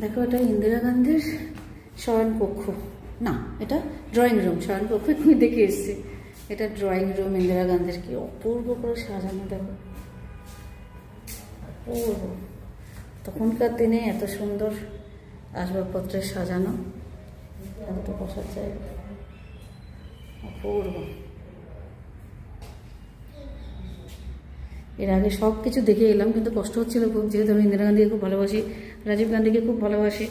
দেখো এটা ইন্দিরা গান্ধীর শয়নকক্ষ না, এটা ড্রয়িং রুম। শয়নকক্ষ তুমি দেখে এসছি, এটা ড্রয়িং রুম ইন্দিরা গান্ধীর। কি অপূর্ব করে সাজানো, দেখো অপূর্ব। তখনকার দিনে এত সুন্দর আসবাবপত্রে সাজানো, এতটা বসার জায়গা, অপূর্ব। এর আগে সব কিছু দেখে এলাম, কিন্তু কষ্ট হচ্ছিল খুব, যেহেতু আমি ইন্দিরা গান্ধীকে খুব ভালোবাসি, রাজীব গান্ধীকে খুব ভালোবাসি।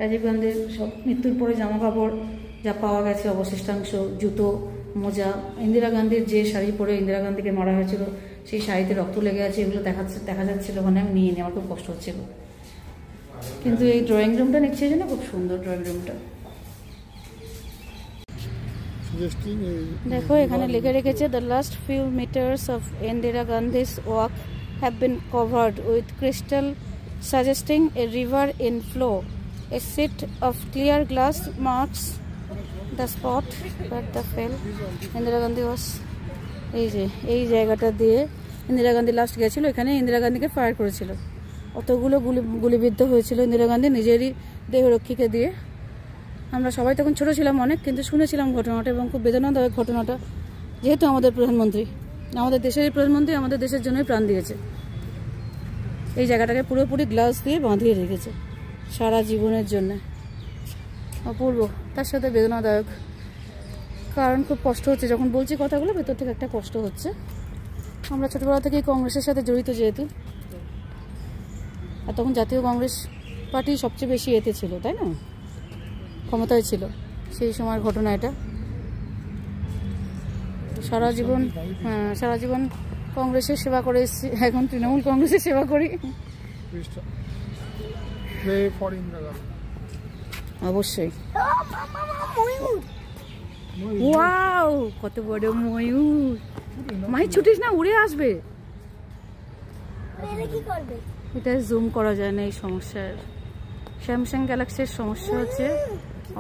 রাজীব গান্ধীর সব মৃত্যুর পরে জামা কাপড় যা পাওয়া গেছে, অবশিষ্টাংশ, জুতো, মোজা, ইন্দিরা গান্ধীর যে শাড়ি পরে ইন্দিরা গান্ধীকে মারা হয়েছিল সেই শাড়িতে রক্ত লেগে আছে, এগুলো দেখা যাচ্ছিল, মানে আমি নিয়ে নিই, আমার খুব কষ্ট হচ্ছিল। কিন্তু এই ড্রয়িং রুমটা নিচ্ছে জন্য খুব সুন্দর ড্রয়িং রুমটা। দেখো এখানে লিখে রেখেছে, the last few metres of Indira Gandhi's walk have been covered with crystal suggesting a river in flow. A sheet of clear glass marks the spot where the fell. Indira Gandhi was, এই জায়গাটা দিয়ে ইন্দিরা গান্ধী লাস্ট গেছিল, এখানে ইন্দিরা গান্ধীকে ফায়ার করেছিল। অতগুলো গুলিবিদ্ধ হয়েছিল ইন্দিরা গান্ধী নিজেরই দেহরক্ষীকে দিয়ে। আমরা সবাই তখন ছোট ছিলাম অনেক, কিন্তু শুনেছিলাম ঘটনাটা এবং খুব বেদনাদায়ক ঘটনাটা। যেহেতু আমাদের প্রধানমন্ত্রী, আমাদের দেশের প্রধানমন্ত্রী আমাদের দেশের জন্যই প্রাণ দিয়েছে, এই জায়গাটাকে পুরোপুরি গ্লাস দিয়ে বাঁধিয়ে রেখেছে সারা জীবনের জন্য। অপূর্ব, তার সাথে বেদনাদায়ক, কারণ খুব কষ্ট হচ্ছে যখন বলছি কথাগুলো, ভেতর থেকে একটা কষ্ট হচ্ছে। আমরা ছোটবেলা থেকেই কংগ্রেসের সাথে জড়িত যেহেতু, আর তখন জাতীয় কংগ্রেস পার্টি সবচেয়ে বেশি এতে ছিল, তাই না, ক্ষমতায় ছিল সেই সময়ের ঘটনা এটা। সারা জীবন কংগ্রেসের সেবা করে এসেছি, এখন তৃণমূল কংগ্রেসের সেবা করি। অবশ্যই। ওয়াও, কত বড় ময়ূর! মাই ছুটিস না, উড়ে আসবে। এটা জুম করা যায় না, এই সমস্যার। স্যামসাং গ্যালাক্সির সমস্যা হচ্ছে।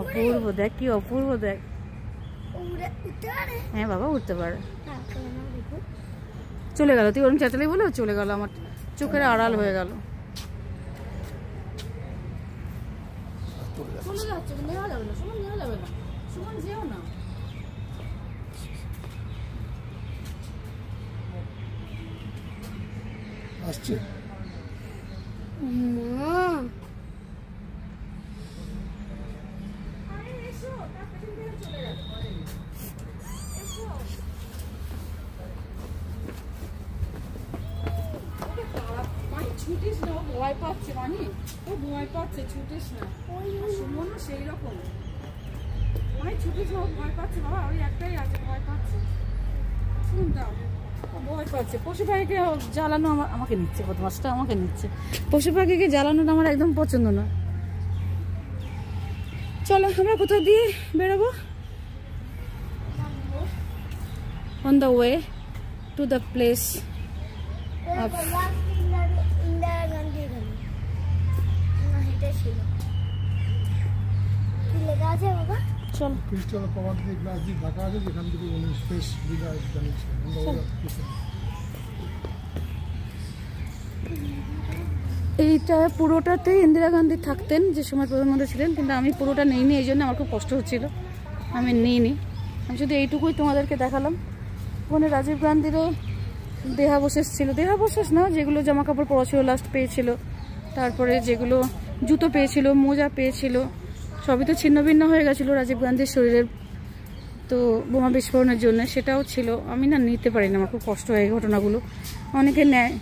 অপূর্ব, দেখ কি অপূর্ব, দেখ। হ্যাঁ বাবা, উঠতে পারে। চলে গেল, তুই ওরকম চেঁচালেই বলে চলে গেল, আমার চোখের আড়াল হয়ে গেল। চলে যাচ্ছে, নেওয়া যাবে না, সুমন নেওয়া যাবে না, সুমন যেও না। আসছে ছুটিস না, ভয় পাচ্ছে, মানে ও ভয় পাচ্ছে, ছুটিস না। সুমনও সেই রকম, মানে ছুটিস না, ভয় পাচ্ছে বাবা, ওই একটাই আছে, ভয় পাচ্ছে। শুনতাম ভয় পাচ্ছে। পশু পাখিকে জ্বালানো আমাকে নিচ্ছে, বদমাসটা আমাকে নিচ্ছে। পশু পাখিকে জ্বালানোটা আমার একদম পছন্দ না। চলো আমরা কোথাও দিয়ে বেরোবো? On the way to the place of চলো। ক্রিস্টাল কভার দিয়ে গ্লাস দিয়ে ঢাকা আছে, যেখান থেকে উনি স্পেস দিঘা জানিয়েছে। এইটা পুরোটাতেই ইন্দিরা গান্ধী থাকতেন যে সময় প্রধানমন্ত্রী ছিলেন, কিন্তু আমি পুরোটা নিইনি, এই জন্য আমার খুব কষ্ট হচ্ছিল, আমি নিইনি। আমি শুধু এইটুকুই তোমাদেরকে দেখালাম। ওখানে রাজীব গান্ধীরও দেহাবশেষ ছিল, দেহাবশেষ না, যেগুলো জামা কাপড় পরা ছিল লাস্ট পেয়েছিল, তারপরে যেগুলো জুতো পেয়েছিল, মোজা পেয়েছিল, সবই তো ছিন্ন ভিন্ন হয়ে গেছিলো রাজীব গান্ধীর শরীরের, তো বোমা বিস্ফোরণের জন্য সেটাও ছিল। আমি না নিতে পারি না, আমার খুব কষ্ট হয় এই ঘটনাগুলো। অনেকে নেয়,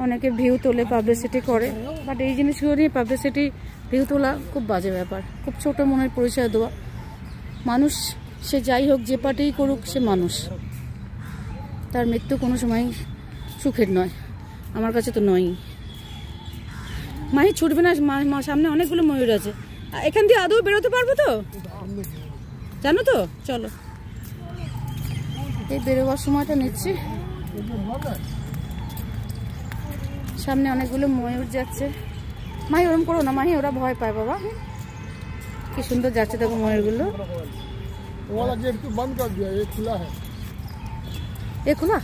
অনেকে ভিউ তোলে, পাবলিসিটি করে, বাট এই জিনিসগুলো নিয়ে পাবলিসিটি, ভিউ তোলা খুব বাজে ব্যাপার, খুব ছোট মনের পরিচয় দেওয়া। মানুষ সে যাই হোক, যে পার্টিই করুক, সে মানুষ, তার মৃত্যু কোনো সময় সুখের নয়, আমার কাছে তো নয়ই। মাহি ছুটবে না, সামনে অনেকগুলো ময়ূর আছে, এখান দিয়ে আদৌ বেরোতে পারবো তো, জানো তো? চলো, এই বেরোবার সময়টা নিচ্ছি। সামনে অনেকগুলো ময়ূর যাচ্ছে। মাহি ওরম করো না, মাহি ওরা ভয় পায় বাবা। কি সুন্দর যাচ্ছে দেখো ময়ূরগুলো। এ খোলা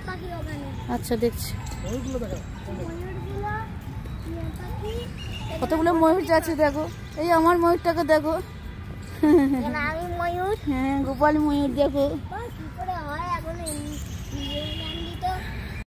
পাখি ওখানে। আচ্ছা দেখছি ওইগুলো দেখা ময়ূরগুলো টিয়া পাখি। কতগুলো ময়ূর যাচ্ছে দেখো। এই আমার ময়ূরটাকে দেখো। এখানে আমি ময়ূর। হ্যাঁ গোপাল ময়ূর দেখো। ও